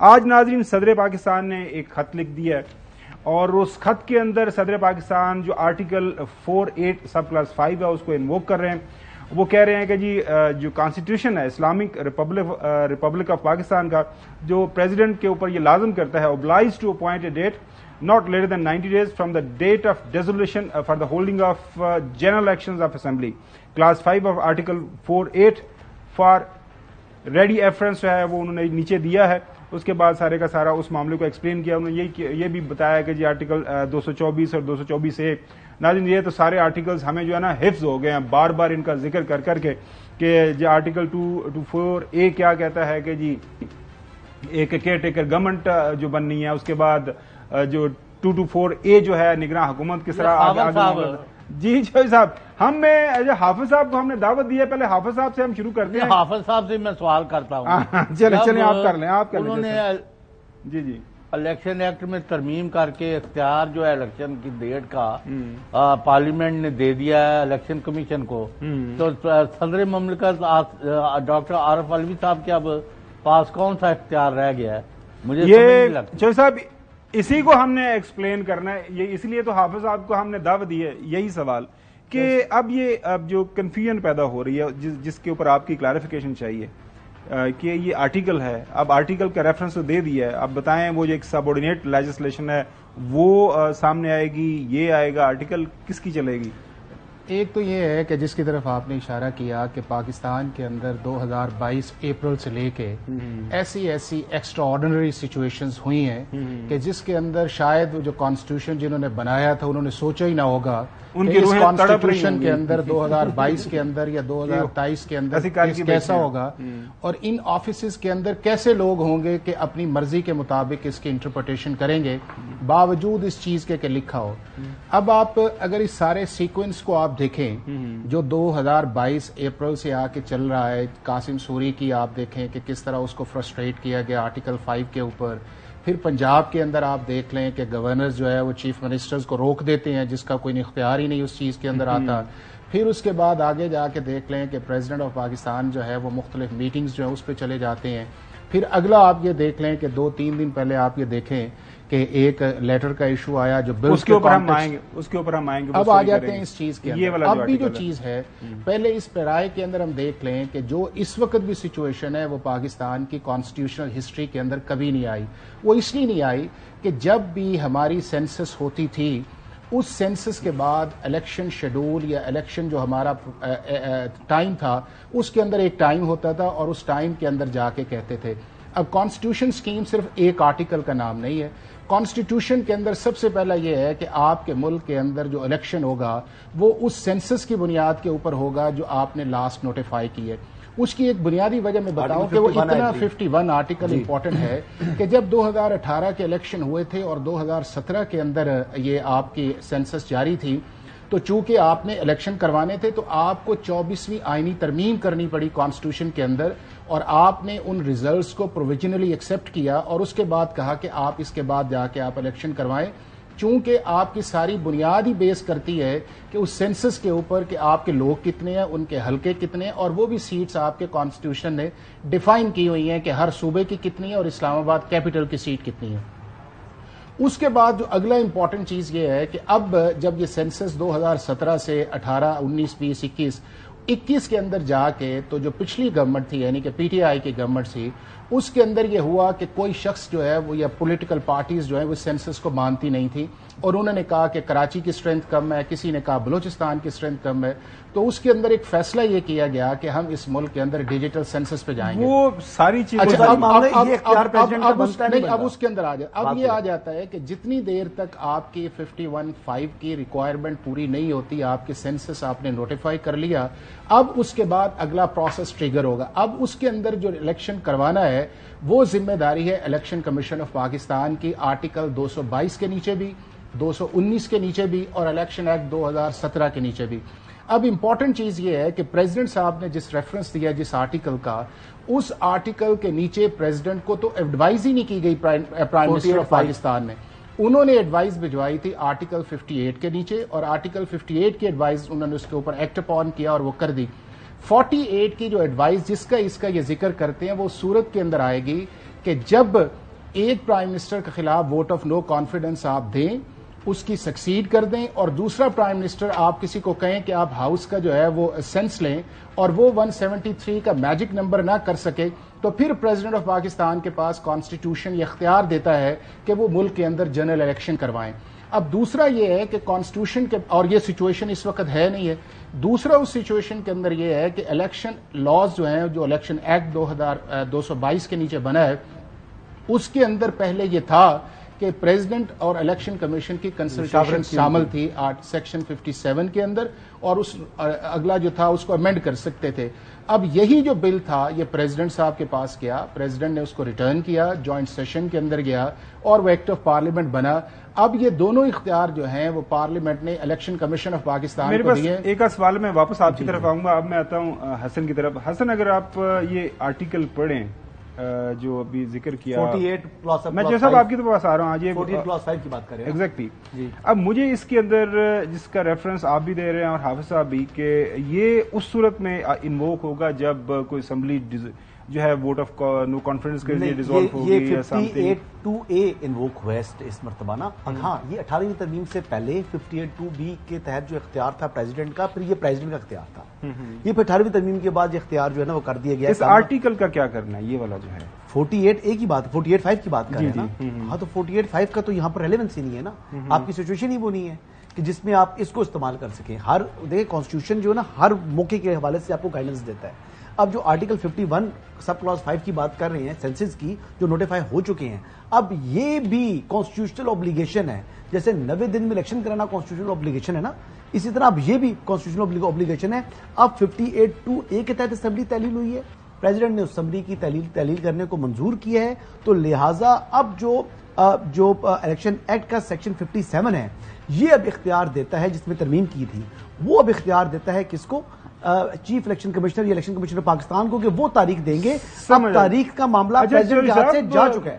آج ناظرین صدر پاکستان نے ایک خط لکھ دیا ہے اور اس خط کے اندر صدر پاکستان جو آرٹیکل 48 سب کلاس 5 ہے اس کو انووک کر رہے ہیں. وہ کہہ رہے ہیں کہ جی جو کانسٹیٹیوشن ہے اسلامک ریپبلک آف پاکستان کا جو پریزیڈنٹ کے اوپر یہ لازم کرتا ہے obliged to appoint a date not later than 90 days from the date of dissolution for the holding of general elections of assembly. Clause 5 of article 48 for ready efference ہے وہ انہوں نے نیچے دیا ہے. اس کے بعد سارے کا سارا اس معاملے کو ایکسپلین کیا. انہوں نے یہ بھی بتایا کہ جی آرٹیکل 224 اور 224A ناظرین یہ تو سارے آرٹیکلز ہمیں جو ہے نا حفظ ہو گئے ہیں بار بار ان کا ذکر کر کر کے کہ جی آرٹیکل 224A کیا کہتا ہے کہ جی ایک کیئر ٹیکر گورنمنٹ جو بننی ہے. اس کے بعد جو 224A جو ہے نگراں حکومت کس طرح. جی صاحب حافظ صاحب کو ہم نے دعوت دی ہے, پہلے حافظ صاحب سے ہم شروع کرتے ہیں. حافظ صاحب سے میں سوال کرتا ہوں. چلیں آپ کر لیں. انہوں نے جی الیکشن ایکٹ میں ترمیم کر کے اختیار جو ہے الیکشن کی ڈیٹ کا پارلیمنٹ نے دے دیا ہے الیکشن کمیشن کو, تو صدر مملکت ڈاکٹر عارف علوی صاحب کے اب پاس کون سا اختیار رہ گیا ہے؟ مجھے یہ چوہدری صاحب اسی کو ہم نے ایکسپلین کرنا ہے. یہ اس لیے تو حافظ صاحب کو ہم نے دعوت دی ہے یہی سوال کہ اب جو کنفیوژن پیدا ہو رہی ہے جس کے اوپر آپ کی کلیریفیکیشن چاہیے کہ یہ آرٹیکل ہے. اب آرٹیکل کا ریفرنس تو دے دیا ہے, اب بتائیں وہ جو ایک سب آرڈینیٹ لیجسلیشن ہے وہ سامنے آئے گی, یہ آئے گا, آرٹیکل کس کی چلے گی؟ ایک تو یہ ہے کہ جس کی طرف آپ نے اشارہ کیا کہ پاکستان کے اندر 2022 اپریل سے لے کے ایسی ایکسٹرا آرڈنری سچویشنز ہوئی ہیں کہ جس کے اندر شاید جو کانسٹیٹیوشن جنہوں نے بنایا تھا انہوں نے سوچا ہی نہ ہوگا کہ اس کانسٹیٹیوشن کے اندر 2022 کے اندر یا 2023 کے اندر کیسا ہوگا اور ان آفیسز کے اندر کیسے لوگ ہوں گے کہ اپنی مرضی کے مطابق اس کی انٹرپریٹیشن کریں گے باوجود اس چیز کے کہ لکھا ہو. اب آپ اگر اس سارے سیکوینس کو آپ دیکھیں جو 2022 اپریل سے آ کے چل رہا ہے, قاسم سوری کی آپ دیکھیں کہ کس طرح اس کو فرسٹریٹ کیا گیا آرٹیکل 5 کے اوپر. پھر پنجاب کے اندر آپ دیکھ لیں کہ گورنرز جو ہے وہ چیف منسٹرز کو روک دیتے ہیں جس کا کوئی اختیار ہی نہیں اس چیز کے اندر آتا. پھر اس کے بعد آگے جا کے دیکھ لیں کہ پریزیڈنٹ آف پاکستان جو ہے وہ مختلف میٹنگز جو ہیں اس پہ چلے جاتے ہیں. پھر اگلا آپ یہ دیکھ لیں کہ 2-3 دن پہلے آپ یہ دیکھیں کہ ایک لیٹر کا ایشو آیا جو بل اس کے اوپر ہم آئیں گے. اب آ جاتے ہیں اس چیز کے اندر. اب بھی جو چیز ہے پہلے اس پیرائے کے اندر ہم دیکھ لیں کہ جو اس وقت بھی سچویشن ہے وہ پاکستان کی کانسٹیٹیوشنل ہسٹری کے اندر کبھی نہیں آئی. وہ اس لیے نہیں آئی کہ جب بھی ہماری سینسس ہوتی تھی اس سینسس کے بعد الیکشن شیڈول یا الیکشن جو ہمارا ٹائم تھا اس کے اندر ایک ٹائم ہوتا تھا اور اس ٹائم کے اندر جا کے کہتے تھے. اب کانسٹیٹیوشن سکیم صرف ایک آرٹیکل کا نام نہیں ہے. کانسٹیٹیوشن کے اندر سب سے پہلا یہ ہے کہ آپ کے ملک کے اندر جو الیکشن ہوگا وہ اس سینسس کی بنیاد کے اوپر ہوگا جو آپ نے لاسٹ نوٹیفائی کی ہے. اس کی ایک بنیادی وجہ میں بتاؤں کہ وہ اتنا 51 آرٹیکل امپورٹنٹ ہے کہ جب 2018 کے الیکشن ہوئے تھے اور 2017 کے اندر یہ آپ کی سینسس جاری تھی تو چونکہ آپ نے الیکشن کروانے تھے تو آپ کو 24ویں آئینی ترمیم کرنی پڑی کانسٹیٹیوشن کے اندر اور آپ نے ان ریزلٹس کو پروویژنلی ایکسپٹ کیا اور اس کے بعد کہا کہ آپ اس کے بعد جا کے آپ الیکشن کروائیں. چونکہ آپ کی ساری بنیاد ہی بیس کرتی ہے کہ اس سینسس کے اوپر کہ آپ کے لوگ کتنے ہیں, ان کے حلقے کتنے ہیں اور وہ بھی سیٹس آپ کے کانسٹیٹیوشن نے ڈیفائن کی ہوئی ہیں کہ ہر صوبے کی کتنی ہے اور اسلام آباد کیپٹل کی سیٹ کتنی ہے. اس کے بعد جو اگلا امپورٹنٹ چیز یہ ہے کہ اب جب یہ سینسس 2017 سے 18, 19, 20, 21 کے اندر جا کے تو جو پچھلی گورنمنٹ تھی یعنی کہ پی ٹی آئی کی گورنمنٹ تھی اس کے اندر یہ ہوا کہ کوئی شخص جو ہے وہ یا پولیٹیکل پارٹیز جو ہیں وہ سینسس کو مانتی نہیں تھی اور انہوں نے کہا کہ کراچی کی اسٹرینتھ کم ہے, کسی نے کہا بلوچستان کی اسٹرینتھ کم ہے. تو اس کے اندر ایک فیصلہ یہ کیا گیا کہ ہم اس ملک کے اندر ڈیجیٹل سینسس پہ جائیں گے. وہ ساری چیزیں اب اس کے اندر اب یہ آ جاتا ہے کہ جتنی دیر تک آپ کی 51(5) کی ریکوائرمنٹ پوری نہیں ہوتی آپ کے سینسس آپ نے نوٹیفائی کر لیا, اب اس کے بعد اگلا پروسیس ٹریگر ہوگا. اب اس کے اندر جو الیکشن کروانا ہے وہ ذمہ داری ہے الیکشن کمیشن آف پاکستان کی آرٹیکل 222 کے نیچے بھی, 219 کے نیچے بھی اور الیکشن ایکٹ 2017 کے نیچے بھی. اب امپورٹنٹ چیز یہ ہے کہ پریزیڈنٹ صاحب نے جس ریفرنس دیا جس آرٹیکل کا, اس آرٹیکل کے نیچے پریزیڈنٹ کو تو ایڈوائز ہی نہیں کی گئی پرائم منسٹر آف پاکستان نے. انہوں نے ایڈوائز بھجوائی تھی آرٹیکل 58 کے نیچے اور آرٹیکل 58 کی ایڈوائز انہوں نے اس کے اوپر ایکٹ اپون کیا اور وہ کر دی. 48 کی جو ایڈوائز جس کا اس کا یہ ذکر کرتے ہیں وہ صورت کے اندر آئے گی کہ جب ایک پرائم منسٹر کے خلاف ووٹ آف نو کانفیڈنس آپ دیں، اس کی سکسیڈ کر دیں، اور دوسرا پرائم منسٹر آپ کسی کو کہیں کہ آپ ہاؤس کا جو ہے وہ سینس لیں اور وہ 173 کا میجک نمبر نہ کر سکے، تو پھر پریزیڈنٹ آف پاکستان کے پاس کانسٹیٹیوشن یہ اختیار دیتا ہے کہ وہ ملک کے اندر جنرل الیکشن کروائیں۔ اب دوسرا یہ ہے کہ کانسٹیٹیوشن کے، اور یہ سچویشن اس وقت ہے نہیں ہے، دوسرا اس سچویشن کے اندر یہ ہے کہ الیکشن لاز جو ہیں، جو الیکشن ایکٹ 2222 کے نیچے بنا ہے، اس کے اندر پہلے یہ تھا کہ پریزیڈنٹ اور الیکشن کمیشن کی کنسلٹیشن شامل تھی سیکشن 57 کے اندر، اور اس اگلا جو تھا اس کو امینڈ کر سکتے تھے۔ اب یہی جو بل تھا یہ پریزیڈنٹ صاحب کے پاس گیا، پریزیڈنٹ نے اس کو ریٹرن کیا، جوائنٹ سیشن کے اندر گیا اور وہ ایکٹ آف پارلیمنٹ بنا۔ اب یہ دونوں اختیار جو ہیں وہ پارلیمنٹ نے الیکشن کمیشن آف پاکستان کو دیے۔ ایک سوال میں واپس آپ کی طرف آؤں گا، اب میں آتا ہوں حسن کی طرف۔ حسن، اگر آپ یہ آرٹیکل پڑھیں جو ابھی ذکر کیا، 48+5 میں جیسا آپ کی طرف آ رہا ہوں آج، 48+5 کی بات کریں ایگزیکٹلی۔ اب مجھے اس کے اندر جس کا ریفرنس آپ بھی دے رہے ہیں اور حافظ صاحب بھی، کہ یہ اس صورت میں انووک ہوگا جب کوئی اسمبلی جو ہے ووٹ آف نو کانفیڈنس کے لیے ڈیزالو ہوگی یا سم تھنگ۔ 58(2)A انووک ہوا ہے اس مرتبہ نا۔ ہاں، یہ 18ویں ترمیم سے پہلے 58(2)B کے تحت جو اختیار تھا پریزیڈنٹ کا، پھر یہ پریزیڈنٹ کا اختیار تھا۔ یہ پھر 18ویں ترمیم کے بعد یہ اختیار جو ہے نا وہ کر دیا گیا۔ اس آرٹیکل کا کیا کرنا ہے یہ والا جو ہے 48A کی بات، 48(5) کی بات کر رہے ہیں نا۔ ہاں، تو 48(5) کا تو یہاں پر ریلیونس ہی نہیں ہے نا، آپ کی سچویشن ہی وہ نہیں ہے کہ جس میں آپ اس کو استعمال کر سکیں۔ ہر دیکھیں کانسٹیٹیوشن جو ہے نا ہر موقع کے حوالے سے آپ کو گائیڈنس دیتا ہے۔ اب جو آرٹیکل 51 سب کلاس 5 کی بات کر رہے ہیں سینسز کی، جو نوٹیفائی ہو چکے ہیں، اب یہ بھی کانسٹیٹیوشنل اوبلیگیشن ہے۔ جیسے 90 دن میں الیکشن کرانا کانسٹیٹیوشنل اوبلیگیشن ہے نا، اسی طرح اب یہ بھی کانسٹیٹیوشنل اوبلیگیشن ہے۔ اب 58(2)A کے تحت اسمبلی تحلیل ہوئی ہے، پریزیڈنٹ نے اسمبلی کی تحلیل کرنے کو منظور کیا ہے، تو لہٰذا اب جو الیکشن ایکٹ کا سیکشن 57 ہے یہ اب اختیار دیتا ہے، جس میں ترمیم کی تھی وہ اب اختیار دیتا ہے کس کو؟ چیف الیکشن کمشنر یا الیکشن کمشنر پاکستان کو، کہ وہ تاریخ دیں گے۔ اب تاریخ کا معاملہ پریزیڈنٹ کے ہاتھ سے جا چکا ہے۔